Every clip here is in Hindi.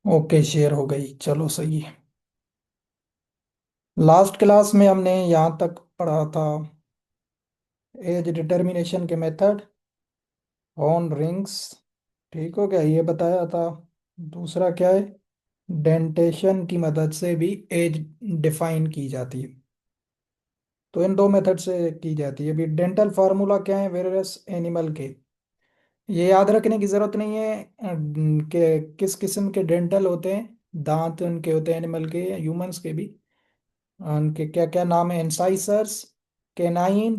ओके, शेयर हो गई, चलो सही है। लास्ट क्लास में हमने यहाँ तक पढ़ा था एज डिटर्मिनेशन के मेथड, हॉर्न रिंग्स। ठीक हो गया, ये बताया था। दूसरा क्या है? डेंटेशन की मदद से भी एज डिफाइन की जाती है। तो इन दो मेथड से की जाती है। अभी डेंटल फार्मूला क्या है वेरियस एनिमल के, ये याद रखने की जरूरत नहीं है कि किस किस्म के डेंटल होते हैं, दांत उनके होते हैं एनिमल के या ह्यूमंस के भी। उनके क्या क्या नाम है? इंसाइसर्स, केनाइन,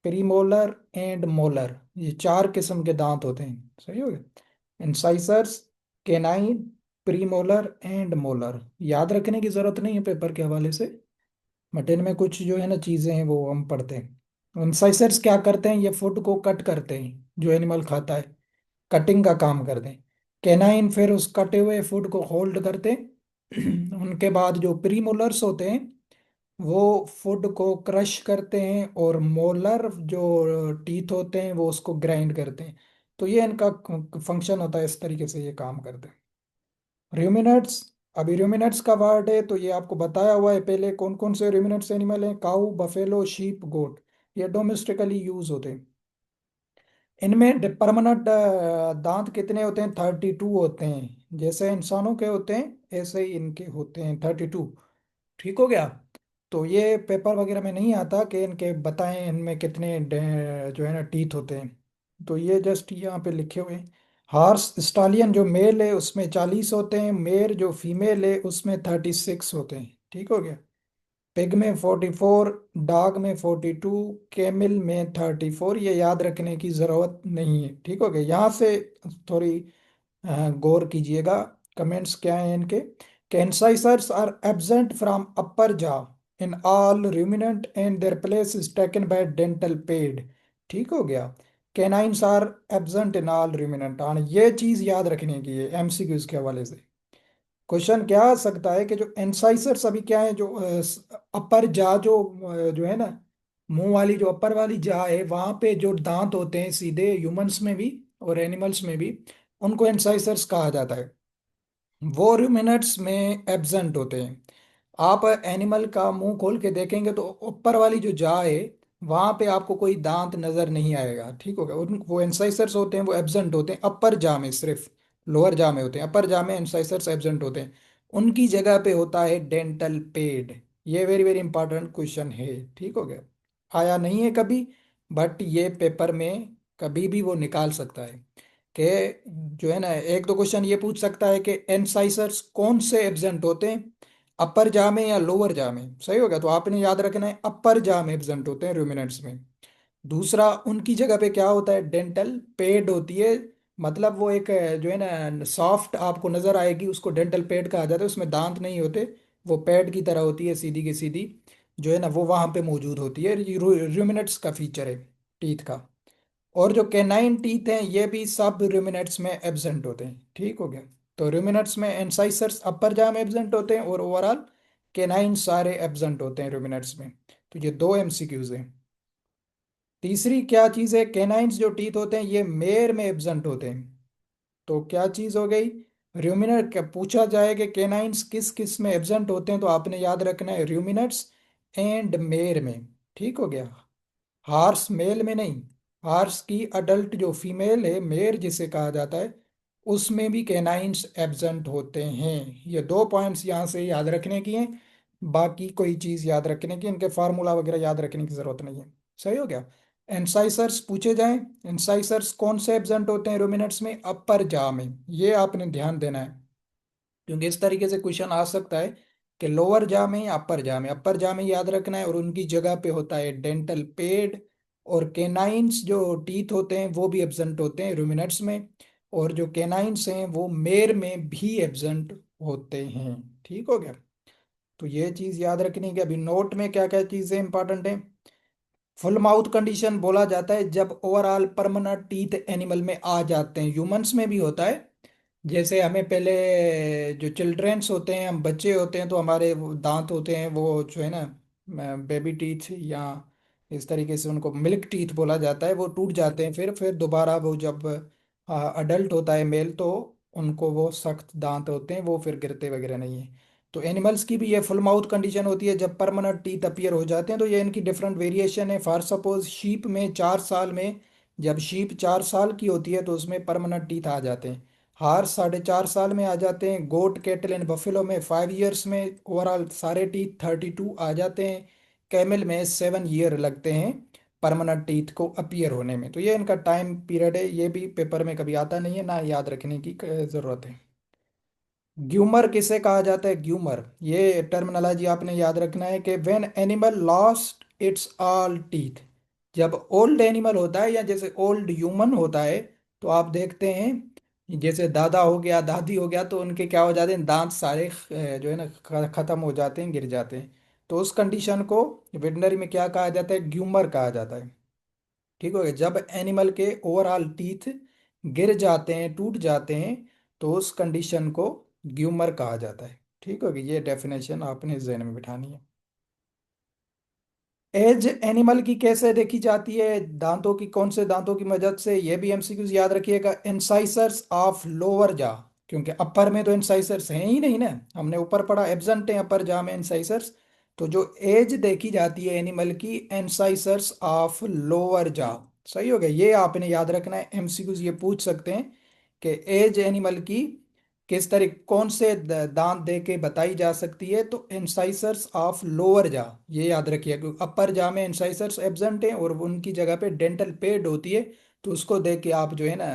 प्रीमोलर एंड मोलर। ये चार किस्म के दांत होते हैं, सही हो गया। इंसाइसर्स, केनाइन, प्रीमोलर एंड मोलर। याद रखने की जरूरत नहीं है पेपर के हवाले से, बट इनमें कुछ जो है ना चीजें हैं वो हम पढ़ते हैं। इंसाइसर्स क्या करते हैं? ये फूड को कट करते हैं, जो एनिमल खाता है कटिंग का काम करते हैं। कैनाइन फिर उस कटे हुए फूड को होल्ड करते हैं। उनके बाद जो प्रीमोलर्स होते हैं वो फूड को क्रश करते हैं, और मोलर जो टीथ होते हैं वो उसको ग्राइंड करते हैं। तो ये इनका फंक्शन होता है, इस तरीके से ये काम करते हैं। रूमिनेट्स, अभी रूमिनेट्स का वर्ड है तो ये आपको बताया हुआ है पहले, कौन कौन से रूमिनेट्स एनिमल हैं? काऊ, बफेलो, शीप, गोट। ये डोमेस्टिकली यूज होते हैं। इनमें परमानेंट दांत कितने होते हैं? 32 होते हैं। जैसे इंसानों के होते हैं ऐसे ही इनके होते हैं 32। ठीक हो गया। तो ये पेपर वगैरह में नहीं आता कि इनके बताएं इनमें कितने जो है ना टीथ होते हैं। तो ये जस्ट यहाँ पे लिखे हुए हैं। हॉर्स स्टालियन जो मेल है उसमें 40 होते हैं, मेयर जो फीमेल है उसमें 36 होते हैं। ठीक हो गया। पिग में 44, डॉग में 42, कैमिल में 34। ये याद रखने की ज़रूरत नहीं है। ठीक हो गया। यहाँ से थोड़ी गौर कीजिएगा। कमेंट्स क्या हैं इनके? Incisors are absent from upper jaw in all ruminant and their place is taken by dental pad. ठीक हो गया। Canines are absent in all ruminant। हाँ, ये चीज़ याद रखने की है एमसीक्यूज के हवाले से। क्वेश्चन क्या आ सकता है कि जो इंसाइसर्स अभी क्या है, जो अपर जा जो है ना, मुंह वाली जो अपर वाली जा है वहां पे जो दांत होते हैं सीधे, ह्यूमंस में भी और एनिमल्स में भी, उनको इंसाइसर्स कहा जाता है। वो रूमिनेट्स में एब्सेंट होते हैं। आप एनिमल का मुंह खोल के देखेंगे तो ऊपर वाली जो जा है वहां पे आपको कोई दांत नजर नहीं आएगा। ठीक हो गया। उन वो इंसाइसर्स होते हैं वो एब्सेंट होते हैं अपर जा में, सिर्फ लोअर जा में होते हैं। अपर जा में इंसाइसर्स एब्सेंट होते हैं। उनकी जगह पे होता है डेंटल पेड। ये वेरी वेरी इंपॉर्टेंट क्वेश्चन है। ठीक हो गया। आया नहीं है कभी, बट ये पेपर में कभी भी वो निकाल सकता है कि जो है ना, एक दो क्वेश्चन ये पूछ सकता है कि इंसाइसर्स कौन से एब्सेंट होते हैं, अपर जा में या लोअर जा में। सही हो गया। तो आपने याद रखना है अपर जा में एब्सेंट होते हैं रूमिनेंट्स में। दूसरा, उनकी जगह पे क्या होता है? डेंटल पेड होती है। मतलब वो एक जो है ना सॉफ्ट आपको नजर आएगी, उसको डेंटल पेड कहा जाता है। उसमें दांत नहीं होते, वो पैड की तरह होती है, सीधी की सीधी जो है ना वो वहां पे मौजूद होती है। रूमिनेंट्स का फीचर है टीथ का। और जो कैनाइन टीथ हैं ये भी सब रूमिनेट्स में एब्सेंट होते हैं। ठीक हो गया। तो रूमिनेट्स में इंसाइसर्स अपर जाम एब्सेंट होते हैं, और ओवरऑल कैनाइन सारे एब्सेंट होते हैं रूमिनेट्स में। तो ये दो एमसीक्यूज हैं। तीसरी क्या चीज़ है? कैनाइन्स जो टीथ होते हैं ये मेयर में एब्सेंट होते हैं। तो क्या चीज़ हो गई? रूमिनेट पूछा जाए कि कैनाइन्स किस किस में एब्सेंट होते हैं, तो आपने याद रखना है रूमिनेट्स एंड मेयर में। ठीक हो गया। हार्स मेल में नहीं, हार्स की अडल्ट जो फीमेल है, मेयर जिसे कहा जाता है, उसमें भी कैनाइन्स एब्सेंट होते हैं। ये दो पॉइंट्स यहाँ से याद रखने की हैं। बाकी कोई चीज़ याद रखने की, इनके फार्मूला वगैरह याद रखने की ज़रूरत नहीं है। सही हो गया। इंसाइसर्स पूछे जाएं, इंसाइसर्स कौन से एब्सेंट होते हैं रूमिनेट्स में? अपर जा में। ये आपने ध्यान देना है, क्योंकि इस तरीके से क्वेश्चन आ सकता है कि लोअर जा में या अपर जा में। अपर जा में याद रखना है, और उनकी जगह पे होता है डेंटल पेड। और केनाइन्स जो टीथ होते हैं वो भी एब्सेंट होते हैं रूमिनेट्स में। और जो केनाइन्स हैं वो मेर में भी एब्सेंट होते हैं। ठीक हो गया। तो ये चीज़ याद रखनी है। अभी नोट में क्या क्या चीज़ें इंपॉर्टेंट हैं। फुल माउथ कंडीशन बोला जाता है जब ओवरऑल परमानेंट टीथ एनिमल में आ जाते हैं। ह्यूमंस में भी होता है। जैसे हमें पहले जो चिल्ड्रेंस होते हैं, हम बच्चे होते हैं, तो हमारे वो दांत होते हैं वो जो है ना बेबी टीथ, या इस तरीके से उनको मिल्क टीथ बोला जाता है, वो टूट जाते हैं। फिर दोबारा वो जब अडल्ट होता है मेल, तो उनको वो सख्त दांत होते हैं, वो फिर गिरते वगैरह नहीं है। तो एनिमल्स की भी ये फुल माउथ कंडीशन होती है जब परमानेंट टीथ अपीयर हो जाते हैं। तो ये इनकी डिफरेंट वेरिएशन है। फॉर सपोज शीप में 4 साल में, जब शीप 4 साल की होती है तो उसमें परमानेंट टीथ आ जाते हैं। हार 4.5 साल में आ जाते हैं। गोट, कैटल एंड बफेलो में 5 ईयर्स में ओवरऑल सारे टीथ 32 आ जाते हैं। कैमल में 7 ईयर लगते हैं परमानेंट टीथ को अपीयर होने में। तो ये इनका टाइम पीरियड है। ये भी पेपर में कभी आता नहीं है, ना याद रखने की जरूरत है। ग्यूमर किसे कहा जाता है? ग्यूमर, ये टर्मिनोलॉजी आपने याद रखना है कि when animal lost its all teeth. जब ओल्ड एनिमल होता है या जैसे ओल्ड ह्यूमन होता है, तो आप देखते हैं जैसे दादा हो गया, दादी हो गया, तो उनके क्या हो जाते हैं, दांत सारे जो है ना खत्म हो जाते हैं, गिर जाते हैं। तो उस कंडीशन को वेटनरी में क्या कहा जाता है? ग्यूमर कहा जाता है। ठीक हो गया। जब एनिमल के ओवरऑल टीथ गिर जाते हैं, टूट जाते हैं, तो उस कंडीशन को ग्यूमर कहा जाता है। ठीक हो गया। ये डेफिनेशन आपने जहन में बिठानी है। एज एनिमल की कैसे देखी जाती है? दांतों की, कौन से दांतों की मदद से? ये भी एमसीक्यूज याद रखिएगा। इंसाइसर्स ऑफ लोअर जा, क्योंकि अपर में तो इंसाइसर्स हैं ही नहीं ना, हमने ऊपर पढ़ा एब्सेंट है अपर जा में इंसाइसर्स। तो जो एज देखी जाती है एनिमल की, इंसाइसर्स ऑफ लोअर जा। सही हो गया। ये आपने याद रखना है, एमसीक्यूज ये पूछ सकते हैं कि एज एनिमल की किस तरह, कौन से दांत दे के बताई जा सकती है? तो इंसाइसर्स ऑफ लोअर जा, ये याद रखिए, क्योंकि अपर जा में इंसाइसर्स एब्सेंट हैं और उनकी जगह पे डेंटल पेड होती है। तो उसको देख के आप जो है ना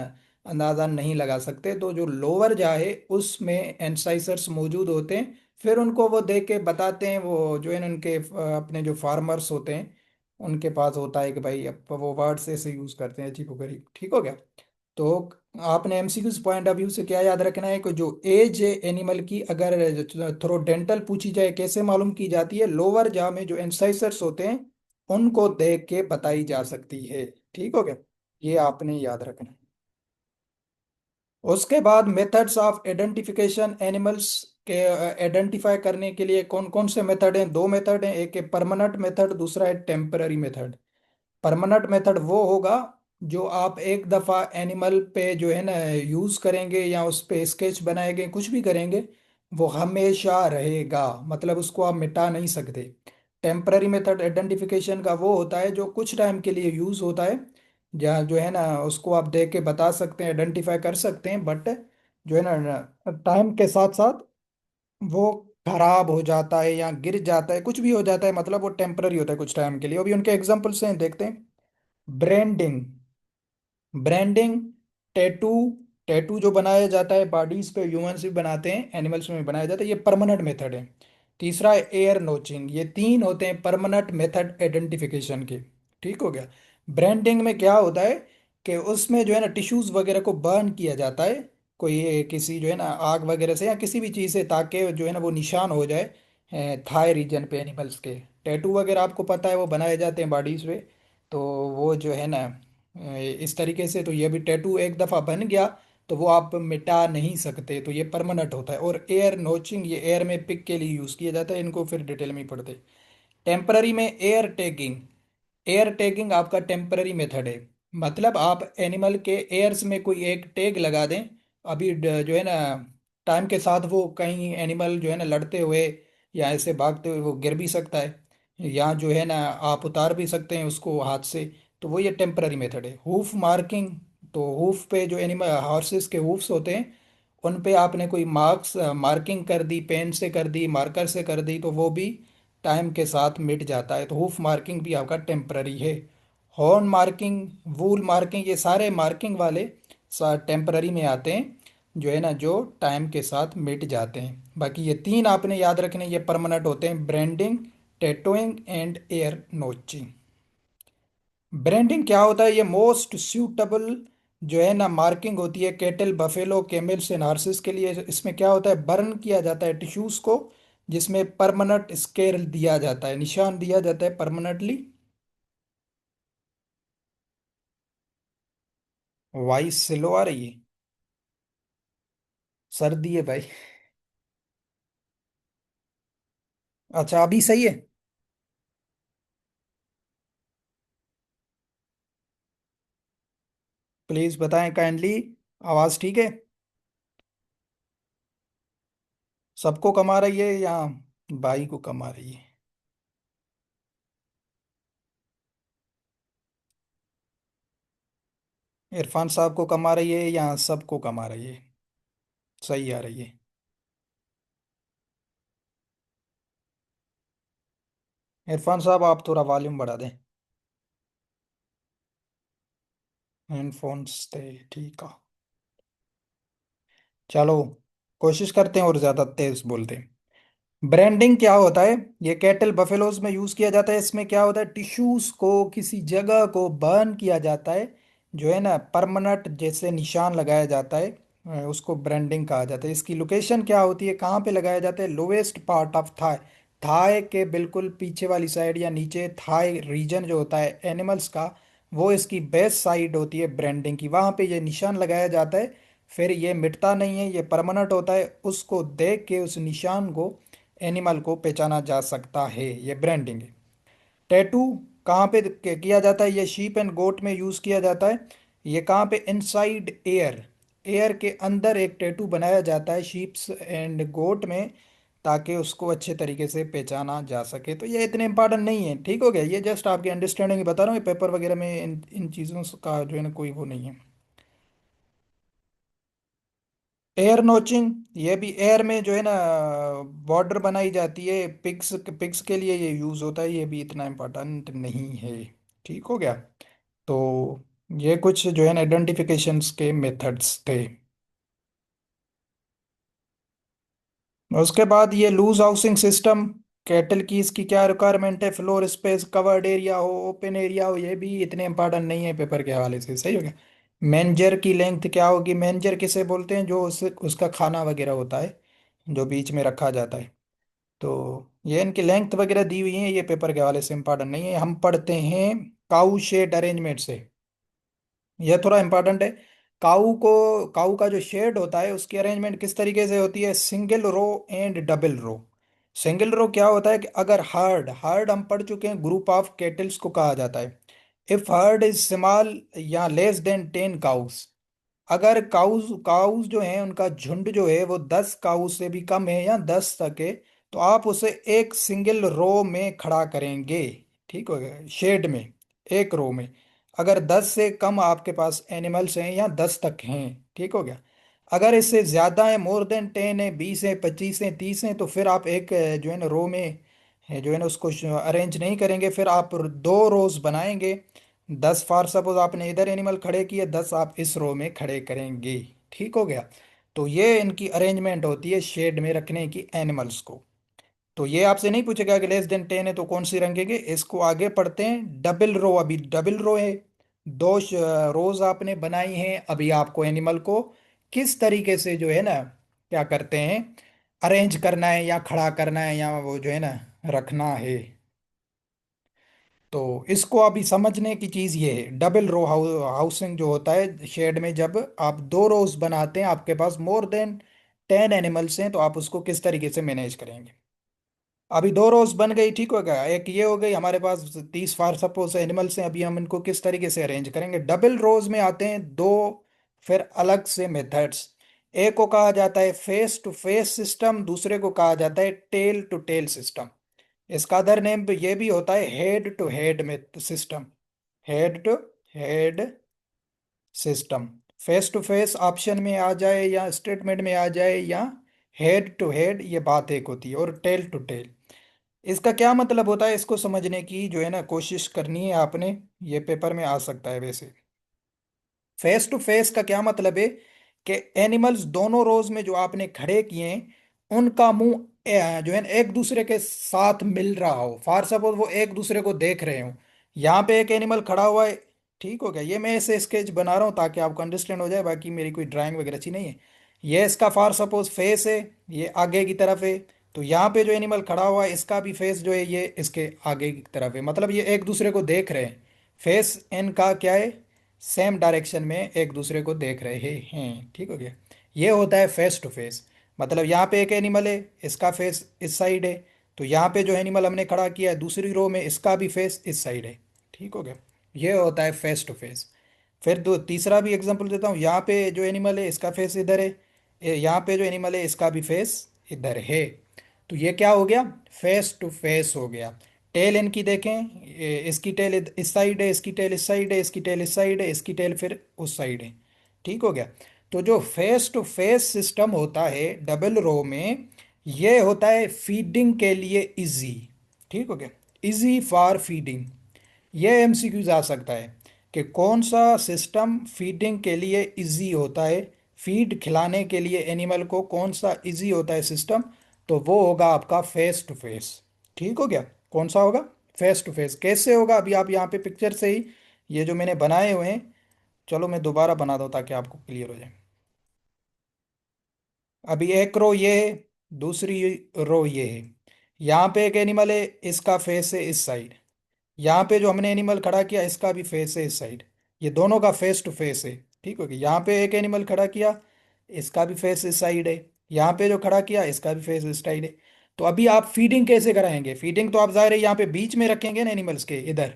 अंदाजा नहीं लगा सकते। तो जो लोअर जा है उसमें इंसाइसर्स मौजूद होते हैं। फिर उनको वो देख के बताते हैं, वो जो है ना उनके अपने जो फार्मर्स होते हैं उनके पास होता है कि भाई अब वो वर्ड्स ऐसे यूज करते हैं अजीब गरीब। ठीक हो गया। तो आपने एमसीक्यूज पॉइंट ऑफ व्यू से क्या याद रखना है कि जो एज है एनिमल की, अगर थ्रो डेंटल पूछी जाए, कैसे मालूम की जाती है? लोअर जा में जो इंसाइसर्स होते हैं उनको देख के बताई जा सकती है। ठीक हो गया। ये आपने याद रखना है। उसके बाद मेथड्स ऑफ आइडेंटिफिकेशन, एनिमल्स के आइडेंटिफाई करने के लिए कौन कौन से मेथड हैं? 2 मेथड हैं, एक है परमानेंट मेथड, दूसरा है टेम्पररी मेथड। परमानेंट मेथड वो होगा जो आप एक दफ़ा एनिमल पे जो है ना यूज़ करेंगे या उस पे स्केच बनाएंगे, कुछ भी करेंगे, वो हमेशा रहेगा, मतलब उसको आप मिटा नहीं सकते। टेम्पररी मेथड आइडेंटिफिकेशन का वो होता है जो कुछ टाइम के लिए यूज़ होता है, जहाँ जो है ना उसको आप देख के बता सकते हैं, आइडेंटिफाई कर सकते हैं, बट जो है ना टाइम के साथ साथ वो खराब हो जाता है या गिर जाता है, कुछ भी हो जाता है, मतलब वो टेम्पररी होता है कुछ टाइम के लिए। अभी उनके एग्जांपल्स हैं, देखते हैं। ब्रांडिंग, ब्रांडिंग, टैटू, टैटू जो बनाया जाता है बॉडीज पे, ह्यूमंस भी बनाते हैं, एनिमल्स में भी बनाया जाता है, ये परमानेंट मेथड है। तीसरा है एयर नोचिंग। ये तीन होते हैं परमानेंट मेथड आइडेंटिफिकेशन के। ठीक हो गया। ब्रांडिंग में क्या होता है कि उसमें जो है ना टिश्यूज वगैरह को बर्न किया जाता है, कोई किसी जो है ना आग वगैरह से या किसी भी चीज़ से, ताकि जो है ना वो निशान हो जाए थाई रीजन पे एनिमल्स के। टैटू वगैरह आपको पता है वो बनाए जाते हैं बॉडीज पे। तो वो जो है ना इस तरीके से, तो ये भी टैटू एक दफ़ा बन गया तो वो आप मिटा नहीं सकते, तो ये परमानेंट होता है। और एयर नोचिंग, ये एयर में पिक के लिए यूज़ किया जाता है, इनको फिर डिटेल में ही पढ़ते। टेम्पररी में एयर टैगिंग, एयर टैगिंग आपका टेम्पररी मेथड है। मतलब आप एनिमल के एयर्स में कोई एक टैग लगा दें। अभी जो है ना टाइम के साथ वो कहीं एनिमल जो है ना लड़ते हुए या ऐसे भागते हुए वो गिर भी सकता है, या जो है ना आप उतार भी सकते हैं उसको हाथ से। तो वो ये टेम्पररी मेथड है। हूफ मार्किंग, तो हूफ पे जो एनिमल हॉर्सेस के हूफ्स होते हैं उन पे आपने कोई मार्क्स मार्किंग कर दी, पेन से कर दी, मार्कर से कर दी, तो वो भी टाइम के साथ मिट जाता है। तो हूफ मार्किंग भी आपका टेम्पररी है। हॉर्न मार्किंग, वूल मार्किंग, ये सारे मार्किंग वाले टेम्पररी में आते हैं, जो है ना जो टाइम के साथ मिट जाते हैं। बाकी ये तीन आपने याद रखने, ये परमानेंट होते हैं: branding, tattooing and ear notching. Branding क्या होता है? ये मोस्ट सूटेबल जो है ना मार्किंग होती है cattle, buffalo, camels and horses के लिए। इसमें क्या होता है, बर्न किया जाता है टिश्यूज को, जिसमें परमानेंट स्केल दिया जाता है, निशान दिया जाता है परमानेंटली। वॉइस स्लो आ रही है, सर्दी है भाई। अच्छा अभी सही है? प्लीज बताएं काइंडली। आवाज ठीक है? सबको कमा रही है या बाई को कमा रही है? इरफान साहब को कमा रही है या सबको कमा रही है? सही आ रही है। इरफान साहब आप थोड़ा वॉल्यूम बढ़ा दें। हेडफोन्स थे। ठीक है। चलो, कोशिश करते हैं और ज्यादा तेज बोलते हैं। ब्रांडिंग क्या होता है? ये कैटल बफेलोज में यूज किया जाता है। इसमें क्या होता है, टिश्यूज को किसी जगह को बर्न किया जाता है, जो है ना परमानेंट जैसे निशान लगाया जाता है। उसको ब्रांडिंग कहा जाता है। इसकी लोकेशन क्या होती है, कहाँ पे लगाया जाता है? Lowest part of thigh, thigh के बिल्कुल पीछे वाली साइड या नीचे, थाई रीजन जो होता है एनिमल्स का, वो इसकी बेस्ट साइड होती है ब्रांडिंग की, वहां पे ये निशान लगाया जाता है। फिर ये मिटता नहीं है, ये परमानेंट होता है। उसको देख के उस निशान को, एनिमल को पहचाना जा सकता है। ये ब्रांडिंग है। टैटू कहाँ पे किया जाता है? ये शीप एंड गोट में यूज किया जाता है। ये कहाँ पे? इनसाइड एयर, एयर के अंदर एक टैटू बनाया जाता है शीप्स एंड गोट में, ताकि उसको अच्छे तरीके से पहचाना जा सके। तो ये इतने इंपॉर्टेंट नहीं है, ठीक हो गया। ये जस्ट आपके अंडरस्टैंडिंग बता रहा हूँ, ये पेपर वगैरह में इन चीज़ों का जो है ना कोई वो नहीं है। एयर नोचिंग, ये भी एयर में जो है ना बॉर्डर बनाई जाती है, पिग्स पिग्स के लिए ये यूज होता है। ये भी इतना इम्पोर्टेंट नहीं है। ठीक हो गया। तो ये कुछ जो है ना आइडेंटिफिकेशंस के मेथड्स थे। उसके बाद ये लूज हाउसिंग सिस्टम, कैटल की इसकी क्या रिक्वायरमेंट है? फ्लोर स्पेस, कवर्ड एरिया हो, ओपन एरिया हो। ये भी इतने इंपॉर्टेंट नहीं है पेपर के हवाले से। सही हो गया। मेंजर की लेंथ क्या होगी? मेंजर किसे बोलते हैं? जो उसका खाना वगैरह होता है, जो बीच में रखा जाता है। तो ये इनकी लेंथ वगैरह दी हुई है, ये पेपर के हवाले से इंपॉर्टेंट नहीं है। हम पढ़ते हैं काउ शेड अरेंजमेंट से। यह थोड़ा इंपॉर्टेंट है। काऊ का जो शेड होता है, उसकी अरेंजमेंट किस तरीके से होती है? Single row and double row. Single row क्या होता है कि अगर हर्ड, हर्ड हम पढ़ चुके हैं, ग्रुप ऑफ कैटल्स को कहा जाता है। इफ हर्ड इज स्मॉल या लेस देन 10 काउस, अगर काउज काउज जो है उनका झुंड जो है वो 10 काउज से भी कम है या 10 तक है, तो आप उसे एक सिंगल रो में खड़ा करेंगे। ठीक हो गया, शेड में, एक रो में। अगर 10 से कम आपके पास एनिमल्स हैं या 10 तक हैं, ठीक हो गया। अगर इससे ज्यादा है, मोर देन 10 है, 20 है, 25 है, 30 है, तो फिर आप एक जो है ना रो में जो है ना उसको अरेंज नहीं करेंगे। फिर आप दो रोज बनाएंगे। 10 फॉर सपोज आपने इधर एनिमल खड़े किए, 10 आप इस रो में खड़े करेंगे। ठीक हो गया। तो ये इनकी अरेंजमेंट होती है शेड में रखने की एनिमल्स को। तो ये आपसे नहीं पूछेगा कि लेस देन 10 है तो कौन सी रखेंगे। इसको आगे पढ़ते हैं। डबल रो, अभी डबल रो है, दो रोज आपने बनाई हैं। अभी आपको एनिमल को किस तरीके से जो है ना क्या करते हैं, अरेंज करना है या खड़ा करना है या वो जो है ना रखना है। तो इसको अभी समझने की चीज ये है, डबल रो हाउसिंग जो होता है शेड में, जब आप दो रोज बनाते हैं, आपके पास मोर देन 10 एनिमल्स हैं, तो आप उसको किस तरीके से मैनेज करेंगे। अभी दो रोज बन गई, ठीक हो गया। एक ये हो गई, हमारे पास 30 फार सपोज एनिमल्स हैं। अभी हम इनको किस तरीके से अरेंज करेंगे? डबल रोज में आते हैं दो फिर अलग से मेथड्स। एक को कहा जाता है फेस टू फेस सिस्टम, दूसरे को कहा जाता है टेल टू टेल सिस्टम। इसका अदर नेम ये भी होता है हेड टू हेड में system, head to head system. Face to face option में आ जाए या स्टेटमेंट में आ जाए, या हेड टू हेड, ये बात एक होती है। और टेल टू टेल, इसका क्या मतलब होता है? इसको समझने की जो है ना कोशिश करनी है आपने। ये पेपर में आ सकता है वैसे। फेस टू फेस का क्या मतलब है कि एनिमल्स दोनों रोज में जो आपने खड़े किए हैं, उनका मुंह जो है ना एक दूसरे के साथ मिल रहा हो। फॉर सपोज वो एक दूसरे को देख रहे हो। यहाँ पे एक एनिमल खड़ा हुआ है, ठीक हो गया। ये मैं ऐसे स्केच बना रहा हूँ ताकि आपको अंडरस्टैंड हो जाए, बाकी मेरी कोई ड्राइंग वगैरह अच्छी नहीं है। ये इसका फॉर सपोज फेस है, ये आगे की तरफ है। तो यहाँ पे जो एनिमल खड़ा हुआ है, इसका भी फेस जो है ये इसके आगे की तरफ है, मतलब ये एक दूसरे को देख रहे हैं। फेस इनका क्या है? सेम डायरेक्शन में एक दूसरे को देख रहे हैं। ठीक हो गया। ये होता है फेस टू फेस। मतलब यहाँ पे एक एनिमल है, इसका फेस इस साइड है। तो यहाँ पे जो एनिमल हमने खड़ा किया है दूसरी रो में, इसका भी फेस इस साइड है। ठीक हो गया। ये होता है फेस टू फेस। फिर दो तीसरा भी एग्जांपल देता हूँ। यहाँ पे जो एनिमल है इसका फेस इधर है, यहाँ पे जो एनिमल है इसका भी फेस इधर है। तो ये क्या हो गया, फेस टू फेस हो गया। टेल इनकी देखें, इसकी टेल इस साइड है, इसकी टेल इस साइड है, इसकी टेल इस साइड है, इसकी टेल फिर उस साइड है। ठीक हो गया। तो जो फेस टू फेस सिस्टम होता है डबल रो में, ये होता है फीडिंग के लिए इजी। ठीक हो गया, इजी फॉर फीडिंग। ये एमसीक्यूज आ सकता है कि कौन सा सिस्टम फीडिंग के लिए इजी होता है, फीड खिलाने के लिए एनिमल को कौन सा इजी होता है सिस्टम। तो वो होगा आपका फेस टू फेस। ठीक हो गया। कौन सा होगा, फेस टू फेस। कैसे होगा, अभी आप यहाँ पे पिक्चर से ही ये जो मैंने बनाए हुए हैं, चलो मैं दोबारा बना दूँ ताकि आपको क्लियर हो जाए। अभी एक रो ये है, दूसरी रो ये है। यहाँ पे एक एनिमल है, इसका फेस है इस साइड। यहाँ पे जो हमने एनिमल खड़ा किया इसका भी फेस है इस साइड। ये दोनों का फेस टू फेस है। ठीक हो गया। यहाँ पे एक एनिमल खड़ा किया, इसका भी फेस इस साइड है। यहाँ पे जो खड़ा किया इसका भी फेस इस साइड है। तो अभी आप फीडिंग कैसे कराएंगे, फीडिंग तो आप जाहिर है यहाँ पे बीच में रखेंगे ना एनिमल्स के इधर।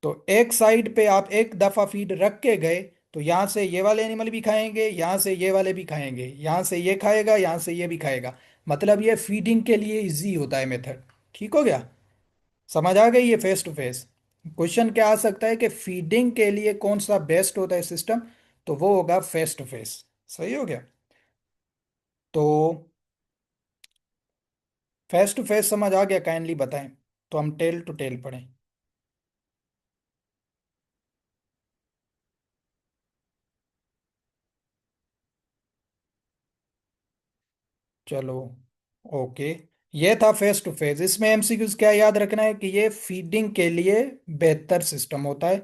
तो एक साइड पे आप एक दफा फीड रख के गए, तो यहाँ से ये वाले एनिमल भी खाएंगे, यहाँ से ये वाले भी खाएंगे, यहाँ से ये खाएगा, यहाँ से ये भी खाएगा। मतलब ये फीडिंग के लिए इजी होता है मेथड। ठीक हो गया, समझ आ गई ये फेस टू फेस। क्वेश्चन क्या आ सकता है कि फीडिंग के लिए कौन सा बेस्ट होता है सिस्टम, तो वो होगा फेस टू फेस। सही हो गया। तो फेस टू फेस समझ आ गया, काइंडली बताएं। तो हम टेल टू टेल पढ़ें। चलो, ओके। ये था फेस टू फेस। इसमें एमसीक्यूज क्या याद रखना है कि ये फीडिंग के लिए बेहतर सिस्टम होता है।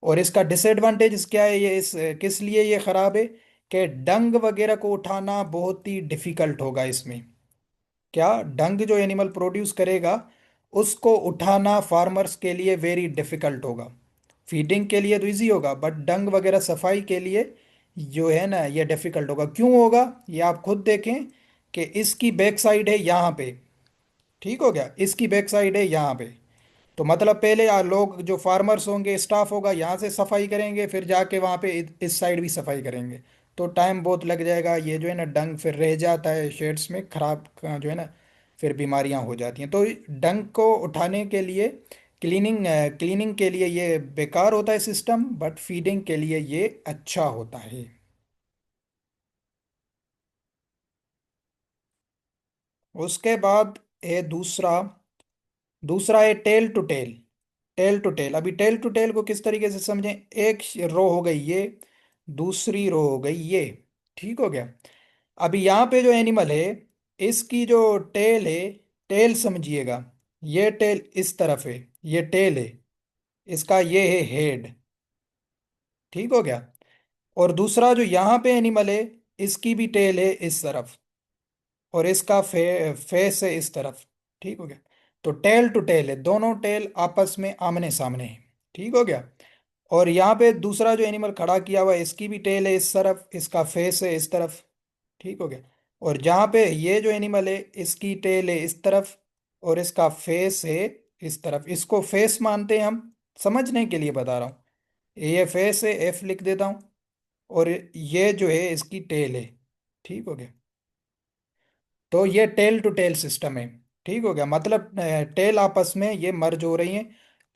और इसका डिसएडवांटेज क्या है, ये इस किस लिए ये खराब है, कि डंग वगैरह को उठाना बहुत ही डिफिकल्ट होगा इसमें। क्या, डंग जो एनिमल प्रोड्यूस करेगा उसको उठाना फार्मर्स के लिए वेरी डिफिकल्ट होगा। फीडिंग के लिए तो इजी होगा, बट डंग वगैरह सफाई के लिए जो है ना ये डिफिकल्ट होगा। क्यों होगा, ये आप खुद देखें कि इसकी बैक साइड है यहाँ पे। ठीक हो गया, इसकी बैक साइड है यहाँ पे। तो मतलब पहले लोग जो फार्मर्स होंगे, स्टाफ होगा, यहाँ से सफाई करेंगे, फिर जाके वहाँ पे इस साइड भी सफाई करेंगे। तो टाइम बहुत लग जाएगा। ये जो है ना डंग फिर रह जाता है शेड्स में, खराब जो है ना, फिर बीमारियाँ हो जाती हैं। तो डंग को उठाने के लिए, क्लीनिंग क्लीनिंग के लिए ये बेकार होता है सिस्टम, बट फीडिंग के लिए ये अच्छा होता है। उसके बाद है दूसरा। दूसरा है tail to tail. Tail to tail, अभी टेल टू टेल को किस तरीके से समझें। एक रो हो गई ये, दूसरी रो हो गई ये। ठीक हो गया। अभी यहाँ पे जो एनिमल है, इसकी जो टेल है, टेल समझिएगा, ये टेल इस तरफ है, ये टेल है इसका, ये है हेड। ठीक हो गया। और दूसरा जो यहाँ पे एनिमल है, इसकी भी टेल है इस तरफ, और इसका फेस है इस तरफ। ठीक हो गया। तो टेल टू टेल है, दोनों टेल आपस में आमने सामने है। ठीक हो गया। और यहाँ पे दूसरा जो एनिमल खड़ा किया हुआ है, इसकी भी टेल है इस तरफ, इसका फेस है इस तरफ। ठीक हो गया। और जहाँ पे ये जो एनिमल है, इसकी टेल है इस तरफ, और इसका फेस है इस तरफ। इसको फेस मानते हैं हम, समझने के लिए बता रहा हूँ। ये फेस है, एफ लिख देता हूँ। और ये जो है इसकी टेल है। ठीक हो गया। तो ये टेल टू टेल सिस्टम है। ठीक हो गया, मतलब टेल आपस में ये मर्ज हो रही हैं।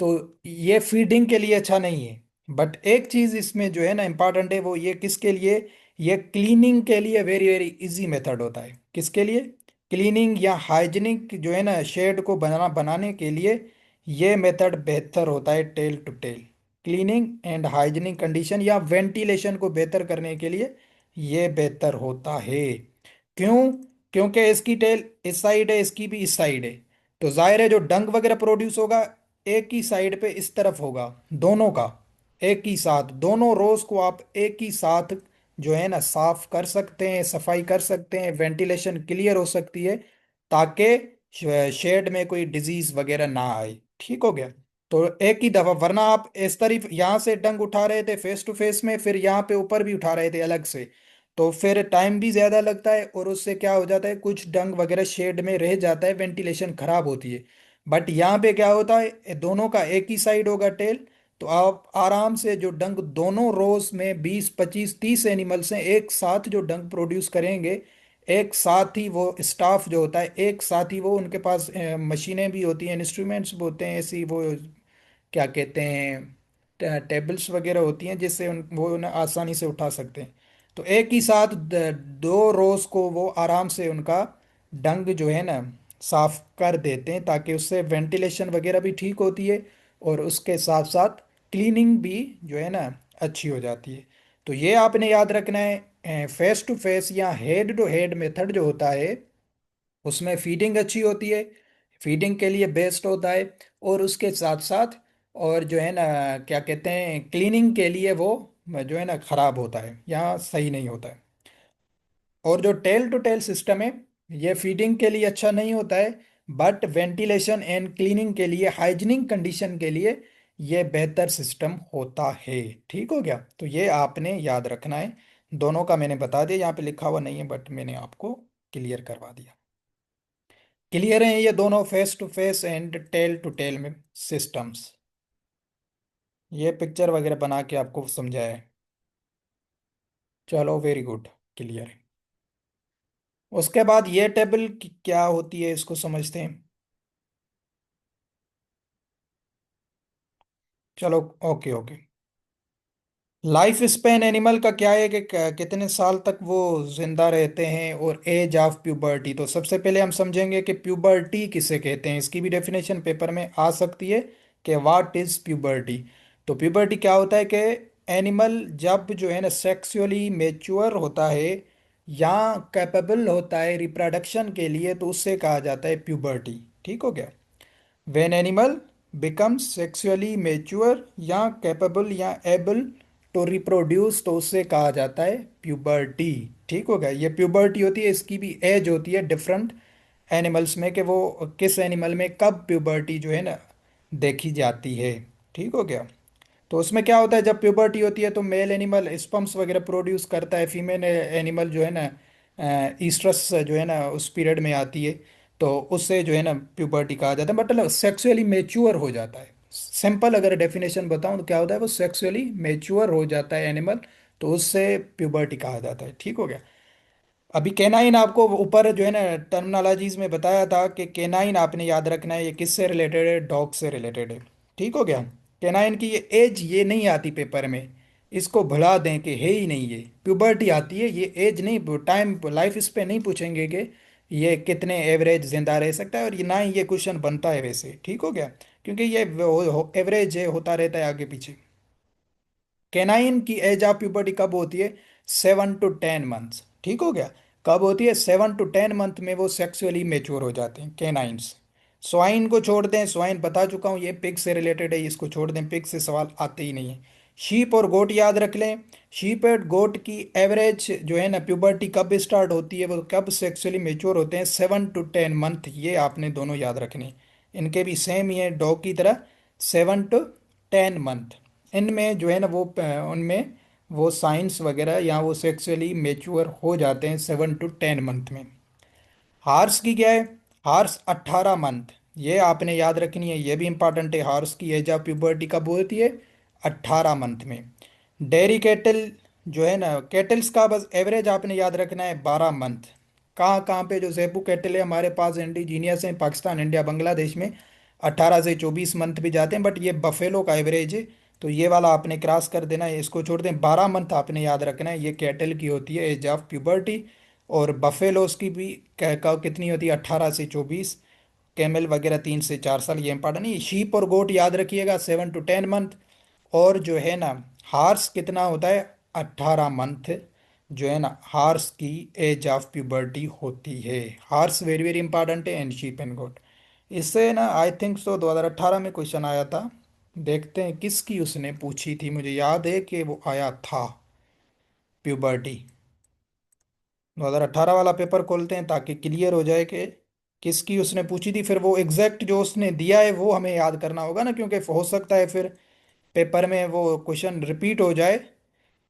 तो ये फीडिंग के लिए अच्छा नहीं है। बट एक चीज इसमें जो है ना इंपॉर्टेंट है, वो ये किसके लिए, ये क्लीनिंग के लिए वेरी वेरी इजी मेथड होता है। किसके लिए, क्लीनिंग या हाइजीनिक जो है ना शेड को बनाने के लिए ये मेथड बेहतर होता है tail to tail. Cleaning and hygienic condition या वेंटिलेशन को बेहतर करने के लिए ये बेहतर होता है। क्यों, क्योंकि इसकी टेल इस साइड है, इसकी भी इस साइड है। तो जाहिर है जो डंग वगैरह प्रोड्यूस होगा एक ही साइड पे इस तरफ होगा, दोनों का एक ही साथ। दोनों रोज को आप एक ही साथ जो है ना साफ कर सकते हैं, सफाई कर सकते हैं, वेंटिलेशन क्लियर हो सकती है, ताकि शेड में कोई डिजीज वगैरह ना आए। ठीक हो गया। तो एक ही दफा, वरना आप इस तरफ यहाँ से डंग उठा रहे थे फेस टू फेस में, फिर यहाँ पे ऊपर भी उठा रहे थे अलग से, तो फिर टाइम भी ज्यादा लगता है, और उससे क्या हो जाता है, कुछ डंग वगैरह शेड में रह जाता है, वेंटिलेशन खराब होती है। बट यहाँ पे क्या होता है, दोनों का एक ही साइड होगा टेल। तो आप आराम से जो डंग दोनों रोज में 20 25 30 एनिमल्स हैं एक साथ जो डंग प्रोड्यूस करेंगे, एक साथ ही वो स्टाफ जो होता है, एक साथ ही वो उनके पास मशीनें भी होती हैं, इंस्ट्रूमेंट्स भी होते हैं, ऐसी वो क्या कहते हैं, टेबल्स वगैरह होती हैं जिससे वो उन्हें आसानी से उठा सकते हैं। तो एक ही साथ दो रोज को वो आराम से उनका डंग जो है ना साफ कर देते हैं, ताकि उससे वेंटिलेशन वगैरह भी ठीक होती है, और उसके साथ साथ क्लीनिंग भी जो है ना अच्छी हो जाती है। तो ये आपने याद रखना है, फेस टू फेस या हेड टू हेड मेथड जो होता है उसमें फीडिंग अच्छी होती है, फीडिंग के लिए बेस्ट होता है, और उसके साथ साथ और जो है ना क्या कहते हैं क्लीनिंग के लिए वो जो है ना खराब होता है या सही नहीं होता है। और जो टेल टू टेल सिस्टम है, ये फीडिंग के लिए अच्छा नहीं होता है, बट वेंटिलेशन एंड क्लीनिंग के लिए, हाइजीनिक कंडीशन के लिए ये बेहतर सिस्टम होता है। ठीक हो गया, तो ये आपने याद रखना है। दोनों का मैंने बता दिया, यहाँ पे लिखा हुआ नहीं है बट मैंने आपको क्लियर करवा दिया। क्लियर है ये दोनों face to face and tail to tail में सिस्टम्स। ये पिक्चर वगैरह बना के आपको समझाया है। चलो वेरी गुड, क्लियर है। उसके बाद ये टेबल क्या होती है इसको समझते हैं। चलो, okay okay. Life span animal का क्या है कि कितने साल तक वो जिंदा रहते हैं, और एज ऑफ प्यूबर्टी। तो सबसे पहले हम समझेंगे कि प्यूबर्टी किसे कहते हैं, इसकी भी डेफिनेशन पेपर में आ सकती है कि व्हाट इज प्यूबर्टी। तो प्यूबर्टी क्या होता है कि एनिमल जब जो है ना सेक्सुअली मेच्योर होता है या कैपेबल होता है रिप्रोडक्शन के लिए, तो उससे कहा जाता है प्यूबर्टी। ठीक हो गया। When animal becomes sexually mature या कैपेबल या एबल टू रिप्रोड्यूस, तो उससे कहा जाता है प्यूबर्टी। ठीक हो गया, ये प्यूबर्टी होती है, इसकी भी एज होती है डिफरेंट एनिमल्स में, कि वो किस एनिमल में कब प्यूबर्टी जो है ना देखी जाती है। ठीक हो गया। तो उसमें क्या होता है, जब प्यूबर्टी होती है तो मेल एनिमल स्पर्म्स वगैरह प्रोड्यूस करता है, फीमेल एनिमल जो है ना ईस्ट्रस जो है ना उस पीरियड में आती है, तो उससे जो है ना प्यूबर्टी कहा जाता है, मतलब सेक्सुअली मेच्योर हो जाता है। सिंपल अगर डेफिनेशन बताऊं तो क्या होता है, वो सेक्सुअली मेच्योर हो जाता है एनिमल, तो उससे प्यूबर्टी कहा जाता है। ठीक हो गया। अभी केनाइन आपको ऊपर जो है ना टर्मिनोलॉजीज में बताया था कि केनाइन आपने याद रखना है, ये किससे रिलेटेड है, डॉग से रिलेटेड है। ठीक हो गया। केनाइन की ये एज ये नहीं आती पेपर में, इसको भुला दें कि है ही नहीं, ये प्यूबर्टी आती है, ये एज नहीं, टाइम लाइफ इस पे नहीं पूछेंगे कि ये कितने एवरेज जिंदा रह सकता है, और ये ना ही ये क्वेश्चन बनता है वैसे। ठीक हो गया, क्योंकि ये एवरेज है, होता रहता है आगे पीछे। कैनाइन की एज ऑफ प्यूबर्टी कब होती है, 7 to 10 मंथ्स। ठीक हो गया। कब होती है, 7 to 10 मंथ में वो सेक्सुअली मेच्योर हो जाते हैं कैनाइंस। स्वाइन को छोड़ दें, स्वाइन बता चुका हूँ, ये पिग से रिलेटेड है, इसको छोड़ दें, पिग से सवाल आते ही नहीं है। शीप और गोट याद रख लें। शीप एंड गोट की एवरेज जो है ना प्यूबर्टी कब स्टार्ट होती है, वो कब सेक्सुअली मेच्योर होते हैं, 7 to 10 मंथ, ये आपने दोनों याद रखने। इनके भी सेम ही है डॉग की तरह, 7 to 10 मंथ। इनमें जो है ना वो उनमें वो साइंस वगैरह या वो सेक्सुअली मेच्योर हो जाते हैं 7 to 10 मंथ में। हार्स की क्या है, हार्स 18 मंथ, ये आपने याद रखनी है, ये भी इंपॉर्टेंट है। हार्स की एज ऑफ प्यूबर्टी कब होती है, 18 मंथ में। डेयरी कैटल जो है ना, कैटल्स का बस एवरेज आपने याद रखना है 12 मंथ। कहाँ कहाँ पे जो जेबू कैटल है हमारे पास इंडिजीनियस हैं, पाकिस्तान, इंडिया, बांग्लादेश में 18 से 24 मंथ भी जाते हैं, बट ये बफेलो का एवरेज है, तो ये वाला आपने क्रॉस कर देना है, इसको छोड़ दें। 12 मंथ आपने याद रखना है, ये कैटल की होती है एज ऑफ प्यूबर्टी। और बफेलोस की भी कितनी होती है, 18 से 24। कैमल वगैरह 3 से 4 साल, ये इंपॉर्टेंट नहीं। शीप और गोट याद रखिएगा, 7 to 10 मंथ। और जो है ना हार्स कितना होता है, 18 मंथ, जो है ना हार्स की एज ऑफ प्यूबर्टी होती है। हार्स वेरी वेरी इंपॉर्टेंट है, एंड शीप एंड गोट। इससे ना आई थिंक सो 2018 में क्वेश्चन आया था, देखते हैं किसकी उसने पूछी थी, मुझे याद है कि वो आया था प्यूबर्टी। 2018 वाला पेपर खोलते हैं ताकि क्लियर हो जाए कि किसकी उसने पूछी थी, फिर वो एग्जैक्ट जो उसने दिया है वो हमें याद करना होगा ना, क्योंकि हो सकता है फिर पेपर में वो क्वेश्चन रिपीट हो जाए,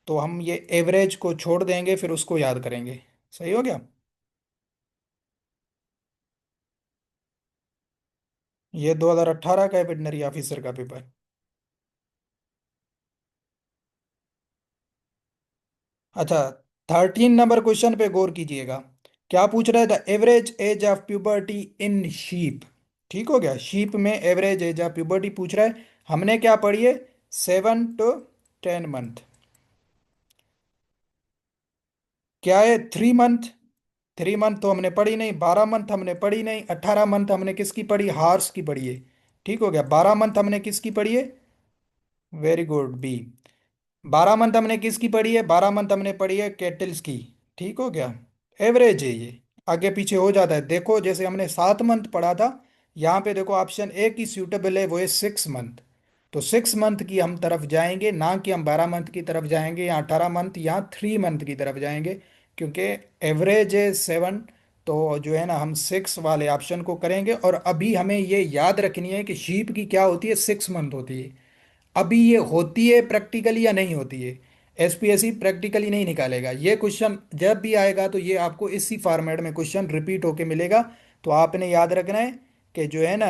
तो हम ये एवरेज को छोड़ देंगे, फिर उसको याद करेंगे। सही हो गया। ये 2018 का है वेटनरी ऑफिसर का पेपर। अच्छा, 13 नंबर क्वेश्चन पे गौर कीजिएगा क्या पूछ रहा है? The average age of puberty in sheep. ठीक हो गया, शीप में एवरेज एज ऑफ प्यूबर्टी पूछ रहा है। हमने क्या पढ़ी है? 7 to 10 मंथ। क्या है? 3 मंथ। 3 मंथ तो हमने पढ़ी नहीं, 12 मंथ हमने पढ़ी नहीं, 18 मंथ हमने किसकी पढ़ी? हार्स की पढ़ी है। ठीक हो गया, 12 मंथ हमने किसकी पढ़ी है? Very good, B. 12 मंथ हमने किसकी पढ़ी है? 12 मंथ हमने पढ़ी है कैटल्स की। ठीक हो गया, एवरेज है ये। आगे पीछे हो जाता है, देखो जैसे हमने 7 मंथ पढ़ा था, यहाँ पे देखो ऑप्शन ए की सूटेबल है, वो है 6 मंथ। तो 6 मंथ की हम तरफ जाएंगे, ना कि हम 12 मंथ की तरफ जाएंगे या 18 मंथ या 3 मंथ की तरफ जाएंगे, क्योंकि एवरेज है 7। तो जो है ना, हम 6 वाले ऑप्शन को करेंगे। और अभी हमें ये याद रखनी है कि शीप की क्या होती है? 6 मंथ होती है। अभी ये होती है प्रैक्टिकली या नहीं होती है? एसपीएससी प्रैक्टिकली नहीं निकालेगा ये क्वेश्चन, जब भी आएगा तो ये आपको इसी फॉर्मेट में क्वेश्चन रिपीट होके मिलेगा। तो आपने याद रखना है कि जो है ना,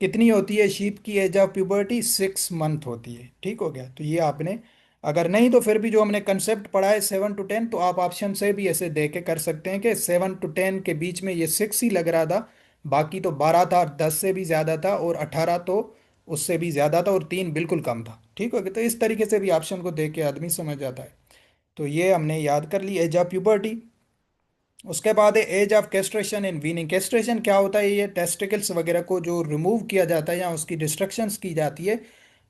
कितनी होती है शीप की एज ऑफ प्यूबर्टी? 6 मंथ होती है। ठीक हो गया, तो ये आपने, अगर नहीं तो फिर भी जो हमने कंसेप्ट पढ़ा है 7 to 10, तो आप ऑप्शन से भी ऐसे देख के कर सकते हैं कि 7 to 10 के बीच में ये 6 ही लग रहा था, बाकी तो 12 था, 10 से भी ज़्यादा था, और 18 तो उससे भी ज़्यादा था, और 3 बिल्कुल कम था। ठीक हो गया, तो इस तरीके से भी ऑप्शन को देख के आदमी समझ जाता है। तो ये हमने याद कर ली एज ऑफ प्यूबर्टी। उसके बाद है age of castration in weaning. Castration क्या होता है? ये टेस्टिकल्स वगैरह को जो रिमूव किया जाता है या उसकी डिस्ट्रक्शंस की जाती है,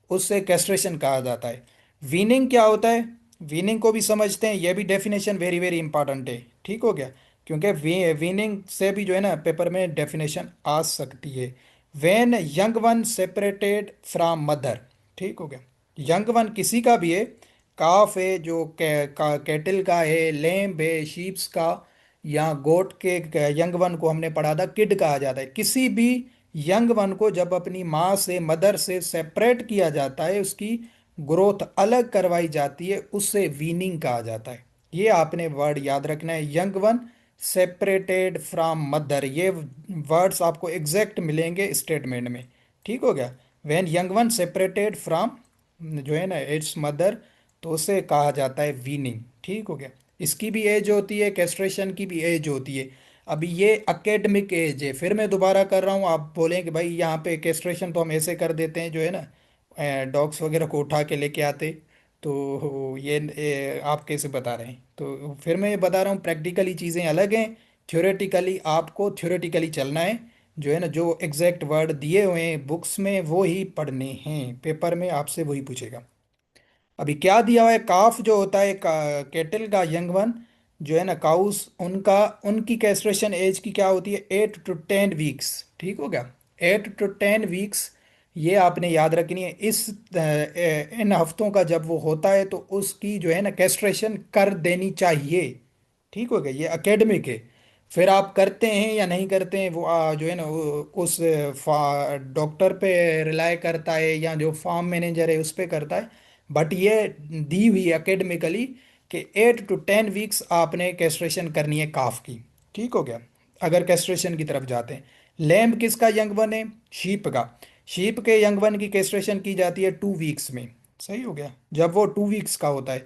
उससे कैस्ट्रेशन कहा जाता है। वीनिंग क्या होता है? वीनिंग को भी समझते हैं, ये भी डेफिनेशन वेरी वेरी इंपॉर्टेंट है। ठीक हो गया, क्योंकि वीनिंग से भी जो है ना पेपर में डेफिनेशन आ सकती है। When young one separated from mother. ठीक हो गया, यंग वन किसी का भी है, काफ है जो कैटल का है, लेम्ब है शीप्स का, या गोट के यंग वन को हमने पढ़ा था किड कहा जाता है। किसी भी यंग वन को जब अपनी माँ से, मदर से सेपरेट किया जाता है, उसकी ग्रोथ अलग करवाई जाती है, उससे वीनिंग कहा जाता है। ये आपने वर्ड याद रखना है, young one separated from mother. ये वर्ड्स आपको एग्जैक्ट मिलेंगे स्टेटमेंट में। ठीक हो गया, when young one separated from जो है ना इट्स मदर, तो उसे कहा जाता है वीनिंग। ठीक हो गया, इसकी भी एज होती है, कैस्ट्रेशन की भी एज होती है। अभी ये एकेडमिक एज है, फिर मैं दोबारा कर रहा हूँ, आप बोलें कि भाई यहाँ पे कैस्ट्रेशन तो हम ऐसे कर देते हैं जो है ना, डॉग्स वगैरह को उठा के लेके आते। तो ये आप कैसे बता रहे हैं? तो फिर मैं ये बता रहा हूँ, प्रैक्टिकली चीज़ें अलग हैं। थ्योरेटिकली आपको थ्योरेटिकली चलना है, जो है ना, जो एग्जैक्ट वर्ड दिए हुए हैं बुक्स में वो ही पढ़ने हैं, पेपर में आपसे वही पूछेगा। अभी क्या दिया हुआ है? काफ जो होता है केटल का यंग वन, जो है ना काउस, उनका, उनकी कैस्ट्रेशन एज की क्या होती है? 8 to 10 वीक्स। ठीक हो गया, 8 to 10 वीक्स। ये आपने याद रखनी है। इन हफ्तों का जब वो होता है तो उसकी जो है ना कैस्ट्रेशन कर देनी चाहिए। ठीक हो गया, ये एकेडमिक है। फिर आप करते हैं या नहीं करते हैं, वो जो है ना उस डॉक्टर पे रिलाय करता है, या जो फार्म मैनेजर है उस पे करता है। बट ये दी हुई एकेडमिकली कि 8 to 10 वीक्स आपने कैस्ट्रेशन करनी है काफ की। ठीक हो गया, अगर कैस्ट्रेशन की तरफ जाते हैं। लैम्ब किसका यंग वन है? शीप का। शीप के यंग वन की कैस्ट्रेशन की जाती है 2 वीक्स में। सही हो गया, जब वो 2 वीक्स का होता है।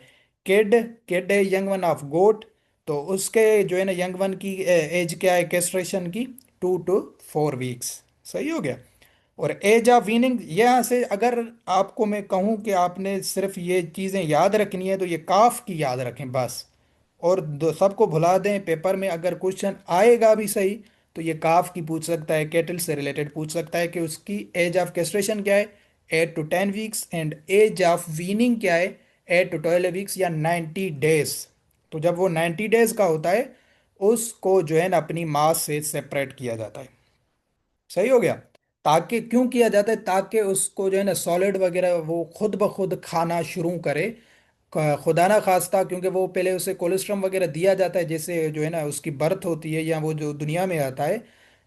किड, किड है यंग वन ऑफ गोट, तो उसके जो है ना यंग वन की एज क्या है कैस्ट्रेशन की? 2 to 4 वीक्स। सही हो गया। और एज ऑफ वीनिंग, यहाँ से अगर आपको मैं कहूँ कि आपने सिर्फ ये चीज़ें याद रखनी है, तो ये काफ की याद रखें बस। और सबको भुला दें, पेपर में अगर क्वेश्चन आएगा भी सही, तो ये काफ की पूछ सकता है, केटल से रिलेटेड पूछ सकता है कि उसकी एज ऑफ कैस्ट्रेशन क्या है? 8 to 10 weeks. And age of weaning क्या है? 8 to 12 वीक्स या 90 डेज। तो जब वो 90 डेज का होता है, उसको जो है ना अपनी माँ से सेपरेट किया जाता है। सही हो गया। ताकि क्यों किया जाता है? ताकि उसको जो है ना सॉलिड वगैरह वो खुद ब खुद खाना शुरू करे। खुदा ना खास्ता, क्योंकि वो पहले उसे कोलेस्ट्रम वगैरह दिया जाता है, जैसे जो है ना उसकी बर्थ होती है या वो जो दुनिया में आता है।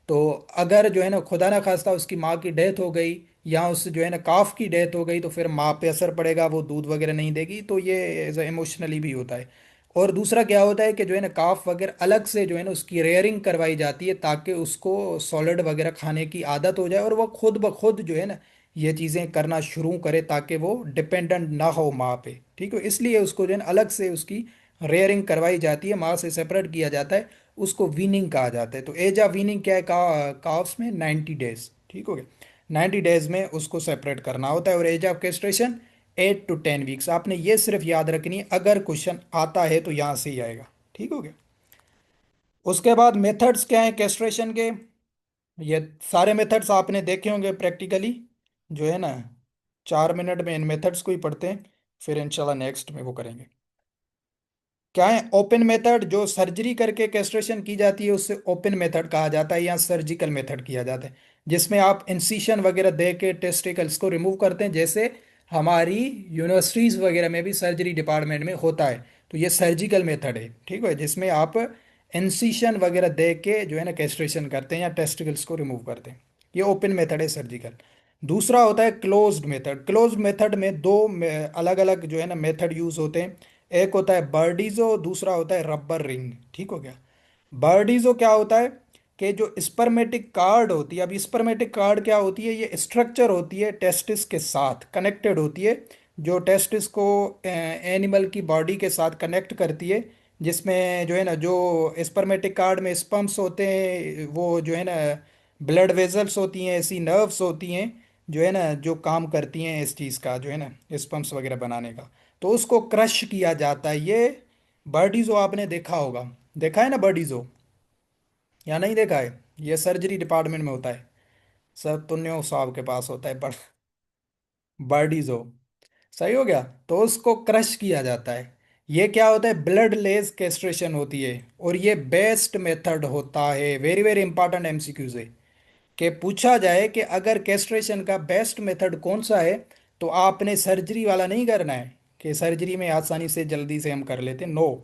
तो अगर जो है ना खुदा ना खास्ता उसकी माँ की डेथ हो गई, या उस जो है ना काफ की डेथ हो गई, तो फिर माँ पे असर पड़ेगा, वो दूध वगैरह नहीं देगी। तो ये इमोशनली भी होता है। और दूसरा क्या होता है कि जो है ना काफ वगैरह अलग से जो है ना उसकी रेयरिंग करवाई जाती है, ताकि उसको सॉलिड वगैरह खाने की आदत हो जाए, और वो खुद ब खुद जो है ना ये चीज़ें करना शुरू करे, ताकि वो डिपेंडेंट ना हो माँ पे। ठीक है, इसलिए उसको जो है ना अलग से उसकी रेयरिंग करवाई जाती है, माँ से सेपरेट किया जाता है। उसको वीनिंग कहा जाता है। तो एज ऑफ वीनिंग क्या है, काफ्स में 90 डेज, ठीक हो गया। 90 डेज में उसको सेपरेट करना होता है। और age of castration 8 to 10 weeks. आपने ये सिर्फ याद रखनी है, अगर क्वेश्चन आता है तो यहाँ से ही आएगा, ठीक हो गया। उसके बाद मेथड्स क्या है कैस्ट्रेशन के, ये सारे मेथड्स आपने देखे होंगे प्रैक्टिकली, जो है ना। 4 मिनट में इन मेथड्स को ही पढ़ते हैं, फिर इंशाल्लाह नेक्स्ट में वो करेंगे। क्या है ओपन मेथड, जो सर्जरी करके कैस्ट्रेशन की जाती है उससे ओपन मेथड कहा जाता है, या सर्जिकल मेथड किया जाता है, जिसमें आप इंसिशन वगैरह दे के टेस्टिकल्स को रिमूव करते हैं, जैसे हमारी यूनिवर्सिटीज वगैरह में भी सर्जरी डिपार्टमेंट में होता है। तो ये सर्जिकल मेथड है, ठीक है, जिसमें आप इंसिशन वगैरह दे के जो है ना कैस्ट्रेशन करते हैं या टेस्टिकल्स को रिमूव करते हैं। ये ओपन मेथड है सर्जिकल। दूसरा होता है क्लोज्ड मेथड। क्लोज्ड मेथड में दो अलग अलग जो है ना मेथड यूज होते हैं। एक होता है बर्डीजो, दूसरा होता है रबर रिंग, ठीक हो गया। बर्डीजो क्या होता है कि जो स्पर्मेटिक कार्ड होती है, अब स्पर्मेटिक कार्ड क्या होती है, ये स्ट्रक्चर होती है टेस्टिस के साथ कनेक्टेड होती है, जो टेस्टिस को एनिमल की बॉडी के साथ कनेक्ट करती है, जिसमें जो है ना जो स्पर्मेटिक कार्ड में स्पम्प्स होते हैं, वो जो है ना ब्लड वेजल्स होती हैं, ऐसी नर्व्स होती हैं जो है ना जो काम करती हैं इस चीज़ का, जो है ना स्पम्प्स वगैरह बनाने का। तो उसको क्रश किया जाता है। ये बर्डीजो आपने देखा होगा, देखा है ना बर्डीजो, या नहीं देखा है? ये सर्जरी डिपार्टमेंट में होता है, सर तुन्यो साहब के पास होता है बर्डीजो। सही हो गया। तो उसको क्रश किया जाता है। ये क्या होता है, ब्लड लेस कैस्ट्रेशन होती है, और ये बेस्ट मेथड होता है। वेरी वेरी इंपॉर्टेंट एमसीक्यूज है कि पूछा जाए कि अगर कैस्ट्रेशन का बेस्ट मेथड कौन सा है, तो आपने सर्जरी वाला नहीं करना है कि सर्जरी में आसानी से जल्दी से हम कर लेते हैं, नो।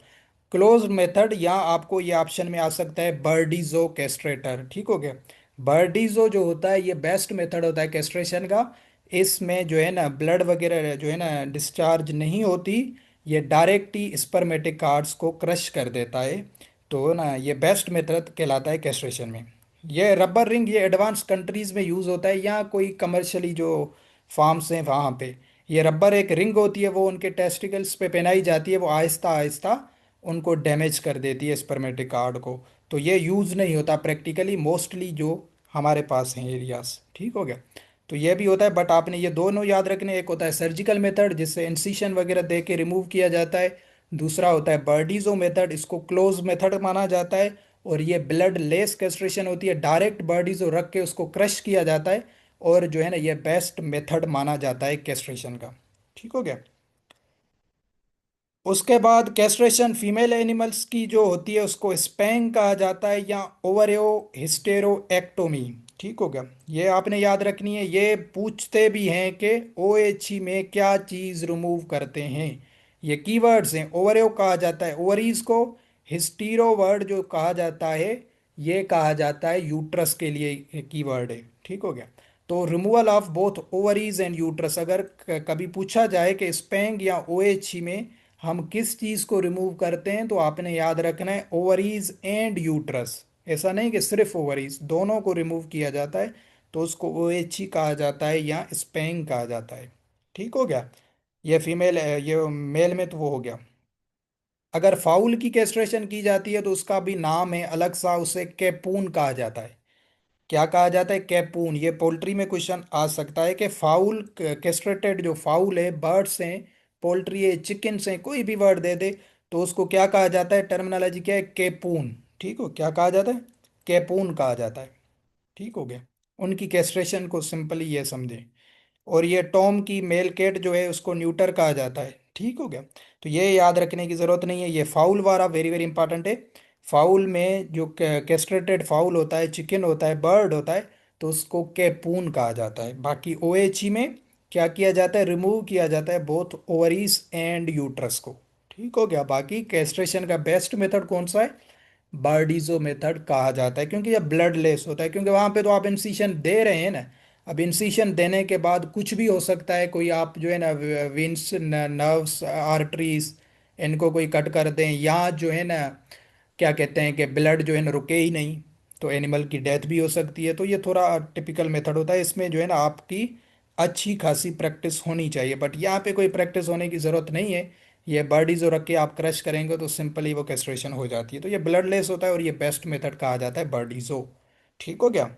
क्लोज मेथड, या आपको ये ऑप्शन में आ सकता है बर्डीजो कैस्ट्रेटर, ठीक हो गया। बर्डीजो जो होता है ये बेस्ट मेथड होता है कैस्ट्रेशन का। इसमें जो है ना ब्लड वगैरह जो है ना डिस्चार्ज नहीं होती, ये डायरेक्ट ही स्पर्मेटिक कार्ड्स को क्रश कर देता है। तो ना ये बेस्ट मेथड कहलाता है कैस्ट्रेशन में। ये रबर रिंग ये एडवांस कंट्रीज में यूज़ होता है, या कोई कमर्शियली जो फार्म्स हैं वहाँ पे। ये रबर एक रिंग होती है, वो उनके टेस्टिकल्स पे पहनाई जाती है, वो आहिस्ता आहिस्ता उनको डैमेज कर देती है स्पर्मेटिक कार्ड को। तो ये यूज़ नहीं होता प्रैक्टिकली, मोस्टली जो हमारे पास हैं एरियाज, ठीक हो गया। तो ये भी होता है, बट आपने ये दोनों याद रखने, एक होता है सर्जिकल मेथड जिससे इंसिशन वगैरह दे के रिमूव किया जाता है, दूसरा होता है बर्डीजो मेथड, इसको क्लोज मेथड माना जाता है। और ये ब्लड लेस कैस्ट्रेशन होती है, डायरेक्ट बर्डीजो रख के उसको क्रश किया जाता है, और जो है ना ये बेस्ट मेथड माना जाता है कैस्ट्रेशन का, ठीक हो गया। उसके बाद कैस्ट्रेशन फीमेल एनिमल्स की जो होती है उसको स्पैंग कहा जाता है, या ओवरियो हिस्टेरोएक्टोमी, ठीक हो गया। ये आपने याद रखनी है। ये पूछते भी हैं कि ओएचई में क्या चीज़ रिमूव करते हैं। ये कीवर्ड्स हैं। ओवरियो कहा जाता है ओवरीज को, हिस्टीरो वर्ड जो कहा जाता है ये कहा जाता है यूट्रस के लिए कीवर्ड है, ठीक हो गया। तो removal of both ovaries and uterus, अगर कभी पूछा जाए कि स्पैंग या ओएचई में हम किस चीज को रिमूव करते हैं, तो आपने याद रखना है ओवरीज एंड यूट्रस। ऐसा नहीं कि सिर्फ ओवरीज, दोनों को रिमूव किया जाता है, तो उसको ओएचई कहा जाता है या स्पेंग कहा जाता है, ठीक हो गया। ये फीमेल ये मेल में तो वो हो गया। अगर फाउल की कैस्ट्रेशन की जाती है तो उसका भी नाम है अलग सा, उसे कैपून कहा जाता है। क्या कहा जाता है, कैपून। ये पोल्ट्री में क्वेश्चन आ सकता है कि फाउल कैस्ट्रेटेड जो फाउल है, बर्ड्स हैं, पोल्ट्री है, चिकन्स हैं, कोई भी वर्ड दे दे तो उसको क्या कहा जाता है, टर्मिनोलॉजी क्या है, कैपून, ठीक हो। क्या कहा जाता है, कैपून कहा जाता है, ठीक हो गया। उनकी कैस्ट्रेशन को सिंपली ये समझें। और ये टॉम की मेल कैट जो है उसको न्यूटर कहा जाता है, ठीक हो गया। तो ये याद रखने की ज़रूरत नहीं है। ये फाउल वाला वेरी वेरी इंपॉर्टेंट है। फाउल में जो कैस्ट्रेटेड फाउल होता है, चिकन होता है, बर्ड होता है, तो उसको कैपून कहा जाता है। बाकी ओएचई में क्या किया जाता है, रिमूव किया जाता है बोथ ओवरीज एंड यूट्रस को, ठीक हो गया। बाकी कैस्ट्रेशन का बेस्ट मेथड कौन सा है, बार्डिजो मेथड कहा जाता है, क्योंकि ये ब्लड लेस होता है, क्योंकि वहां पे तो आप इंसिशन दे रहे हैं ना। अब इंसिशन देने के बाद कुछ भी हो सकता है, कोई आप जो है ना विंस नर्व्स आर्टरीज इनको कोई कट कर दें, या जो है ना क्या कहते हैं कि ब्लड जो है ना रुके ही नहीं, तो एनिमल की डेथ भी हो सकती है। तो ये थोड़ा टिपिकल मेथड होता है। इसमें जो है ना आपकी अच्छी खासी प्रैक्टिस होनी चाहिए, बट यहाँ पे कोई प्रैक्टिस होने की ज़रूरत नहीं है। ये बर्डीजो रख के आप क्रश करेंगे तो सिंपली वो कैस्ट्रेशन हो जाती है। तो ये ब्लडलेस होता है और ये बेस्ट मेथड कहा जाता है बर्डीजो। ठीक हो गया।